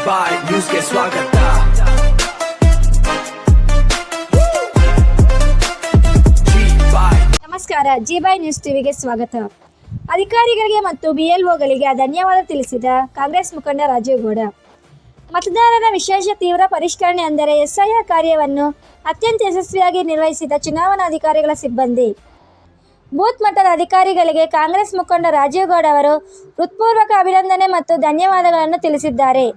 ಬಾಯ್ ನ್ಯೂಸ್ಗೆ ಸ್ವಾಗತ. ನಮಸ್ಕಾರ, ಜಿ-ಬಾಯ್ ನ್ಯೂಸ್ ಟಿವಿಗೆ ಸ್ವಾಗತ. ಅಧಿಕಾರಿಗಳಿಗೆ ಮತ್ತು ಬಿಎಲ್ಒಗಳಿಗೆ ಧನ್ಯವಾದ ತಿಳಿಸಿದ ಕಾಂಗ್ರೆಸ್ ಮುಖಂಡ ರಾಜೀವ್ ಗೌಡ. ಮತದಾರರ ವಿಶೇಷ ತೀವ್ರ ಪರಿಷ್ಕರಣೆ ಅಂದರೆ ಎಸ್ಐಆರ್ ಕಾರ್ಯವನ್ನು ಅತ್ಯಂತ ಯಶಸ್ವಿಯಾಗಿ ನಿರ್ವಹಿಸಿದ ಚುನಾವಣಾಧಿಕಾರಿಗಳ ಸಿಬ್ಬಂದಿ. ಬೂತ್ ಮಟ್ಟದ ಅಧಿಕಾರಿಗಳಿಗೆ ಕಾಂಗ್ರೆಸ್ ಮುಖಂಡ ರಾಜೀವ್ ಗೌಡ ಅವರು ಹೃತ್ಪೂರ್ವಕ ಅಭಿನಂದನೆ ಮತ್ತು ಧನ್ಯವಾದಗಳನ್ನು ತಿಳಿಸಿದ್ದಾರೆ.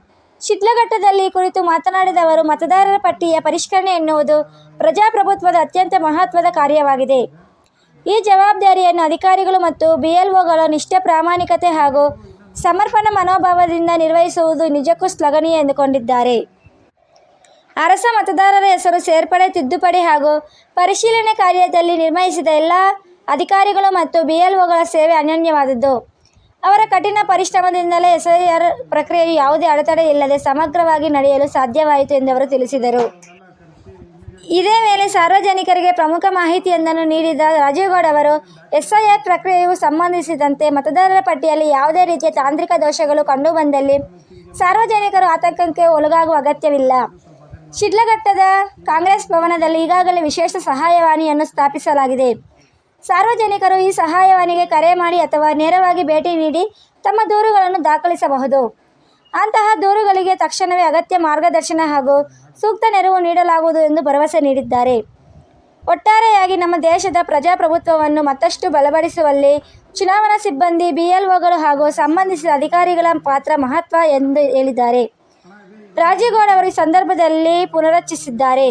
ಶಿಡ್ಲಘಟ್ಟದಲ್ಲಿ ಕುರಿತು ಮಾತನಾಡಿದ ಅವರು, ಮತದಾರರ ಪಟ್ಟಿಯ ಪರಿಷ್ಕರಣೆ ಎನ್ನುವುದು ಪ್ರಜಾಪ್ರಭುತ್ವದ ಅತ್ಯಂತ ಮಹತ್ವದ ಕಾರ್ಯವಾಗಿದೆ. ಈ ಜವಾಬ್ದಾರಿಯನ್ನು ಅಧಿಕಾರಿಗಳು ಮತ್ತು ಬಿಎಲ್ಒಗಳು ನಿಷ್ಠೆ, ಪ್ರಾಮಾಣಿಕತೆ ಹಾಗೂ ಸಮರ್ಪಣಾ ಮನೋಭಾವದಿಂದ ನಿರ್ವಹಿಸುವುದು ನಿಜಕ್ಕೂ ಶ್ಲಾಘನೀಯ ಎಂದುಕೊಂಡಿದ್ದಾರೆ. ಅರಸ ಮತದಾರರ ಹೆಸರು ಸೇರ್ಪಡೆ, ತಿದ್ದುಪಡಿ ಹಾಗೂ ಪರಿಶೀಲನೆ ಕಾರ್ಯದಲ್ಲಿ ನಿರ್ವಹಿಸಿದ ಎಲ್ಲ ಅಧಿಕಾರಿಗಳು ಮತ್ತು ಬಿಎಲ್ಒಗಳ ಸೇವೆ ಅನನ್ಯವಾದದ್ದು. ಅವರ ಕಠಿಣ ಪರಿಶ್ರಮದಿಂದಲೇ ಎಸ್ಐಆರ್ ಪ್ರಕ್ರಿಯೆಯು ಯಾವುದೇ ಅಡೆತಡೆ ಇಲ್ಲದೆ ಸಮಗ್ರವಾಗಿ ನಡೆಯಲು ಸಾಧ್ಯವಾಯಿತು ಎಂದು ಅವರು ತಿಳಿಸಿದರು. ಇದೇ ವೇಳೆ ಸಾರ್ವಜನಿಕರಿಗೆ ಪ್ರಮುಖ ಮಾಹಿತಿಯೊಂದನ್ನು ನೀಡಿದ ರಾಜೀವ್ ಗೌಡ ಅವರು, ಎಸ್ಐಆರ್ ಪ್ರಕ್ರಿಯೆಯು ಸಂಬಂಧಿಸಿದಂತೆ ಮತದಾರರ ಪಟ್ಟಿಯಲ್ಲಿ ಯಾವುದೇ ರೀತಿಯ ತಾಂತ್ರಿಕ ದೋಷಗಳು ಕಂಡುಬಂದಲ್ಲಿ ಸಾರ್ವಜನಿಕರು ಆತಂಕಕ್ಕೆ ಒಳಗಾಗುವ ಅಗತ್ಯವಿಲ್ಲ. ಶಿಡ್ಲಘಟ್ಟದ ಕಾಂಗ್ರೆಸ್ ಭವನದಲ್ಲಿ ಈಗಾಗಲೇ ವಿಶೇಷ ಸಹಾಯವಾಣಿಯನ್ನು ಸ್ಥಾಪಿಸಲಾಗಿದೆ. ಸಾರ್ವಜನಿಕರು ಈ ಸಹಾಯವಾಣಿಗೆ ಕರೆ ಮಾಡಿ ಅಥವಾ ನೇರವಾಗಿ ಭೇಟಿ ನೀಡಿ ತಮ್ಮ ದೂರುಗಳನ್ನು ದಾಖಲಿಸಬಹುದು. ಅಂತಹ ದೂರುಗಳಿಗೆ ತಕ್ಷಣವೇ ಅಗತ್ಯ ಮಾರ್ಗದರ್ಶನ ಹಾಗೂ ಸೂಕ್ತ ನೆರವು ನೀಡಲಾಗುವುದು ಎಂದು ಭರವಸೆ ನೀಡಿದ್ದಾರೆ. ಒಟ್ಟಾರೆಯಾಗಿ ನಮ್ಮ ದೇಶದ ಪ್ರಜಾಪ್ರಭುತ್ವವನ್ನು ಮತ್ತಷ್ಟು ಬಲಪಡಿಸುವಲ್ಲಿ ಚುನಾವಣಾ ಸಿಬ್ಬಂದಿ, ಬಿಎಲ್ಒಗಳು ಹಾಗೂ ಸಂಬಂಧಿಸಿದ ಅಧಿಕಾರಿಗಳ ಪಾತ್ರ ಮಹತ್ವ ಎಂದು ಹೇಳಿದ್ದಾರೆ. ರಾಜೀವ್ ಗೌಡ ಅವರು ಈ ಸಂದರ್ಭದಲ್ಲಿ ಪುನರುಚ್ಚರಿಸಿದ್ದಾರೆ.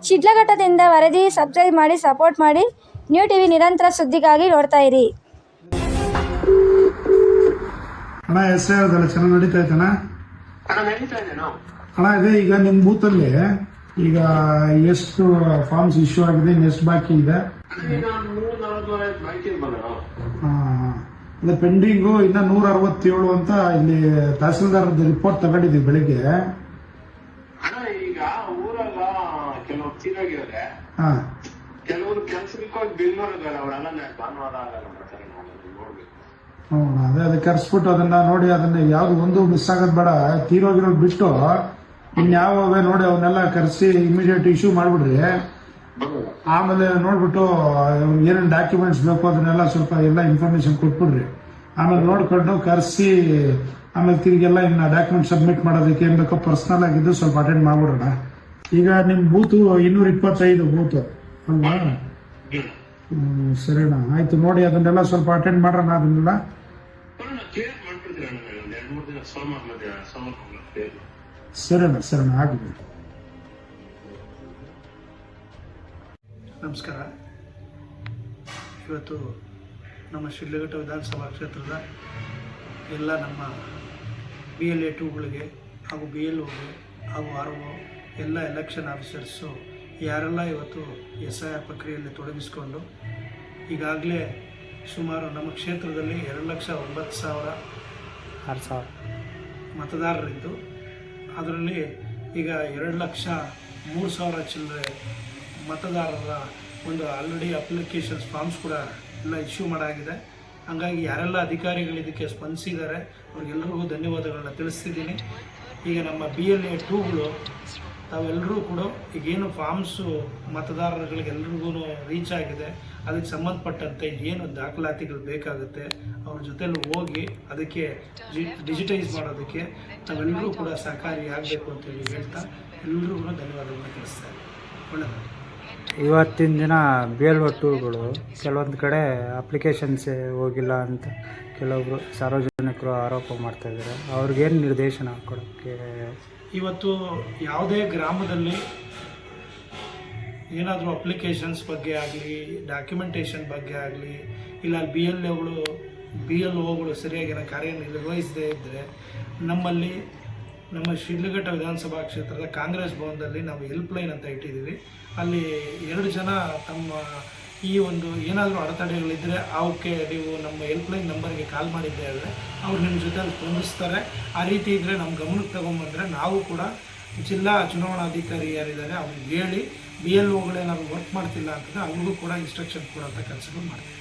ಶಿಡ್ಲಘಟ್ಟದಿಂದ ವರದಿ. ಸಬ್ಸ್ಕ್ರೈಬ್ ಮಾಡಿ, ಸಪೋರ್ಟ್ ಮಾಡಿ. ನ್ಯೂ ಟಿವಿ ನಿರಂತರ ಸುದ್ದಿಗಾಗಿ ನೋಡ್ತಾ ಇರಿ. ಅಣ್ಣ, ಎಸ್ಐಆರ್ ಚೆನ್ನಾಗಿ ನಡೀತಾ ಐತಣ್ಣ? ಅಣ್ಣ, ಇದೆ ಈಗ ನಿಮ್ಮ ಬೂತಲ್ಲಿ ಈಗ ಎಷ್ಟು ಫಾರ್ಮ್ಸ್ ಇಶ್ಯೂ ಆಗಿದೆ, ಎಷ್ಟು ಬಾಕಿ ಇದೆ? ಅದೇ ಪೆಂಡಿಂಗು ಇನ್ನ 167 ಅಂತ ಇಲ್ಲಿ ತಹಸೀಲ್ದಾರ್ ರಿಪೋರ್ಟ್ ತಗೊಂಡಿದ್ದೀವಿ ಬೆಳಿಗ್ಗೆ. ಈಗ ಊರಲ್ಲ ಕೆಲವು ತೀರಾಗಿದ್ದಾರೆ, ಹಾ, ಕೆಲವರು ಕೆಲ್ಸಕ್ಕೆ ಬೆಂಗಳೂರಿದ್ದಾರೆ, ಅವರೆಲ್ಲ ಭಾನುವಾರ ನೋಡ್ಬೇಕು. ಅದೇ ಕರ್ಸ್ಬಿಟ್ಟು ಅದನ್ನ ನೋಡಿ, ಅದನ್ನ ಯಾವ್ದು ಒಂದು ಮಿಸ್ ಆಗೋದ್ ಬೇಡ. ತೀರೋಗಿರೋದು ಬಿಟ್ಟು ಇನ್ಯಾವೇ ನೋಡಿ ಅವನ್ನೆಲ್ಲ ಕರೆಸಿ ಇಮಿಡಿಯೇಟ್ ಇಶ್ಯೂ ಮಾಡ್ಬಿಡ್ರಿ. ಆಮೇಲೆ ನೋಡ್ಬಿಟ್ಟು ಏನೇನು ಡಾಕ್ಯುಮೆಂಟ್ಸ್ ಬೇಕು ಅದನ್ನೆಲ್ಲ ಸ್ವಲ್ಪ ಎಲ್ಲ ಇನ್ಫಾರ್ಮೇಶನ್ ಕೊಟ್ಬಿಡ್ರಿ. ಆಮೇಲೆ ನೋಡ್ಕೊಂಡು ಕರೆಸಿ ಆಮೇಲೆ ತಿರುಗೆಲ್ಲ ಇನ್ನ ಡಾಕ್ಯುಮೆಂಟ್ ಸಬ್ಮಿಟ್ ಮಾಡೋದಕ್ಕೆ ಏನ್ ಬೇಕೋ ಪರ್ಸನಲ್ ಆಗಿದ್ದು ಸ್ವಲ್ಪ ಅಟೆಂಡ್ ಮಾಡ್ಬಿಡೋಣ. ಈಗ ನಿಮ್ ಬೂತು 225 ಬೂತ್ ಅಲ್ವಾ? ಸರಿನಾ, ಆಯ್ತು. ನೋಡಿ ಅದನ್ನೆಲ್ಲ ಸ್ವಲ್ಪ ಅಟೆಂಡ್ ಮಾಡೋಣ. ಅದನ್ನೆಲ್ಲ ಸರಿನಾ ಆಗಲಿ. ನಮಸ್ಕಾರ. ಇವತ್ತು ನಮ್ಮ ಶಿಡ್ಲಘಟ್ಟ ವಿಧಾನಸಭಾ ಕ್ಷೇತ್ರದ ಎಲ್ಲ ನಮ್ಮ BLA 2ಗಳಿಗೆ ಹಾಗೂ BLOಗೆ ಹಾಗೂ RO ಎಲ್ಲ ಎಲೆಕ್ಷನ್ ಆಫೀಸರ್ಸು ಯಾರೆಲ್ಲ ಇವತ್ತು SIR ಪ್ರಕ್ರಿಯೆಯಲ್ಲಿ ತೊಡಗಿಸಿಕೊಂಡು ಈಗಾಗಲೇ ಸುಮಾರು ನಮ್ಮ ಕ್ಷೇತ್ರದಲ್ಲಿ 2,09,000 ಮತದಾರರಿದ್ದು ಅದರಲ್ಲಿ ಈಗ 2,03,000 ಚಿಲ್ಲರೆ ಮತದಾರರ ಒಂದು ಆಲ್ರೆಡಿ ಅಪ್ಲಿಕೇಶನ್ಸ್ ಫಾರ್ಮ್ಸ್ ಕೂಡ ಎಲ್ಲ ಇಶ್ಯೂ ಮಾಡಾಗಿದೆ. ಹಾಗಾಗಿ ಯಾರೆಲ್ಲ ಅಧಿಕಾರಿಗಳು ಇದಕ್ಕೆ ಸ್ಪಂದಿಸಿದ್ದಾರೆ ಅವ್ರಿಗೆಲ್ರಿಗೂ ಧನ್ಯವಾದಗಳನ್ನ ತಿಳಿಸ್ತಿದ್ದೀನಿ. ಈಗ ನಮ್ಮ BLA 2ಗಳು ತಾವೆಲ್ಲರೂ ಕೂಡ ಈಗೇನು ಫಾರ್ಮ್ಸು ಮತದಾರರುಗಳಿಗೆಲ್ರಿಗೂ ರೀಚ್ ಆಗಿದೆ, ಅದಕ್ಕೆ ಸಂಬಂಧಪಟ್ಟಂತೆ ಏನು ದಾಖಲಾತಿಗಳು ಬೇಕಾಗುತ್ತೆ ಅವ್ರ ಜೊತೆಲಿ ಹೋಗಿ ಅದಕ್ಕೆ ಡಿಜಿಟೈಸ್ ಮಾಡೋದಕ್ಕೆ ನಾವೆಲ್ಲರೂ ಕೂಡ ಸಹಕಾರಿಯಾಗಬೇಕು ಅಂತೇಳಿ ಹೇಳ್ತಾ ಎಲ್ಲರಿಗೂ ಧನ್ಯವಾದಗಳನ್ನ ತಿಳಿಸ್ತಾರೆ. ಒಳ್ಳೆಯದು. ಇವತ್ತಿನ ದಿನ BLO 2ಗಳು ಕೆಲವೊಂದು ಕಡೆ ಅಪ್ಲಿಕೇಶನ್ಸೇ ಹೋಗಿಲ್ಲ ಅಂತ ಕೆಲವೊಬ್ಬರು ಸಾರ್ವಜನಿಕರು ಆರೋಪ ಮಾಡ್ತಾಯಿದ್ದಾರೆ. ಅವ್ರಿಗೇನು ನಿರ್ದೇಶನ ಕೊಡೋಕ್ಕೆ? ಇವತ್ತು ಯಾವುದೇ ಗ್ರಾಮದಲ್ಲಿ ಏನಾದರೂ ಅಪ್ಲಿಕೇಶನ್ಸ್ ಬಗ್ಗೆ ಆಗಲಿ, ಡಾಕ್ಯುಮೆಂಟೇಷನ್ ಬಗ್ಗೆ ಆಗಲಿ, ಇಲ್ಲ BLOಗಳು ಸರಿಯಾಗಿ ಕಾರ್ಯನಿರ್ವಹಿಸದೇ ಇದ್ದರೆ ನಮ್ಮಲ್ಲಿ ನಮ್ಮ ಶಿಡ್ಲಘಟ್ಟ ವಿಧಾನಸಭಾ ಕ್ಷೇತ್ರದ ಕಾಂಗ್ರೆಸ್ ಭವನದಲ್ಲಿ ನಾವು ಹೆಲ್ಪ್ಲೈನ್ ಅಂತ ಇಟ್ಟಿದ್ದೀವಿ. ಅಲ್ಲಿ 2 ಜನ ತಮ್ಮ ಈ ಒಂದು ಏನಾದರೂ ಅಡೆತಡೆಗಳಿದ್ದರೆ ಅವಕ್ಕೆ ನೀವು ನಮ್ಮ ಹೆಲ್ಪ್ಲೈನ್ ನಂಬರ್ಗೆ ಕಾಲ್ ಮಾಡಿದ್ದೆ ಅಂದರೆ ಅವ್ರು ನಿಮ್ಮ ಜೊತೆಲಿ ಸ್ಪಂದಿಸ್ತಾರೆ. ಆ ರೀತಿ ಇದ್ದರೆ ನಮ್ಮ ಗಮನಕ್ಕೆ ತೊಗೊಂಬಂದರೆ ನಾವು ಕೂಡ ಜಿಲ್ಲಾ ಚುನಾವಣಾಧಿಕಾರಿ ಯಾರಿದ್ದಾರೆ ಅವ್ರಿಗೆ ಹೇಳಿ BLOಗಳೇನಾದ್ರು ವರ್ಕ್ ಮಾಡ್ತಿಲ್ಲ ಅಂತಂದರೆ ಅವ್ರಿಗೂ ಕೂಡ ಇನ್ಸ್ಟ್ರಕ್ಷನ್ ಕೊಡೋಂಥ ಕೆಲಸಗಳು ಮಾಡ್ತೀವಿ.